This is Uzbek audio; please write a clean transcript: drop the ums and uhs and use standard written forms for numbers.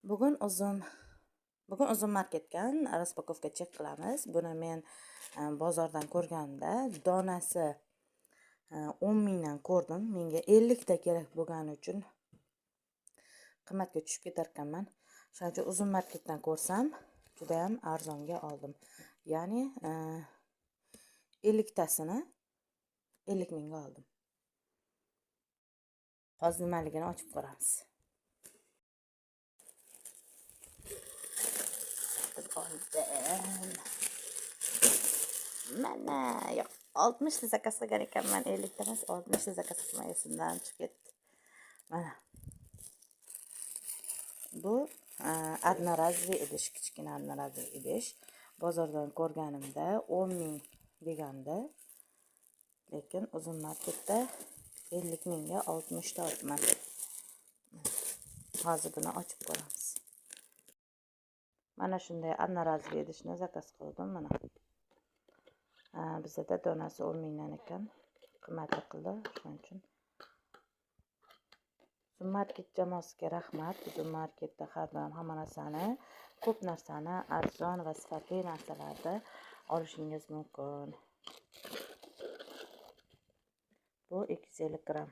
Bugun uzun marketdan raspakovka chek qilamiz. Buni men bozordan ko'rganda donasi 10 mingdan ko'rdim. Menga 50 ta kerak bo'lgani uchun qimmatga tushib ketar ekanman. Shuning uchun uzun marketdan ko'rsam juda ham arzonga oldim. Ya'ni 50 tasini 50 mingga oldim. Hozir nimaligini ochib ko'ramiz. Mana yo'q 60 ta zakaz qilgan ekanman, 50 ta emas 60 ta zakaz qilmay esimdan chiqib ketdi. Mana bu одноразовый idish, kichkina одноразовый idish. Bozordan ko'rganimda 10 ming deganda, lekin uzun marketda 50 mingga 60 ta olibman. Hozir buni ochib ko'ramiz. Mana shunday одноразовый idishni zakaz qildim mana. Bizda donasi 10 mingdan ekan, qimmat qildi, shuning uchun. Uzun market jamoasiga rahmat. Uzun marketda har doim hamma narsani, ko'p narsani arzon va sifatli narsalarda olishingiz mumkin. Bu 250 gram.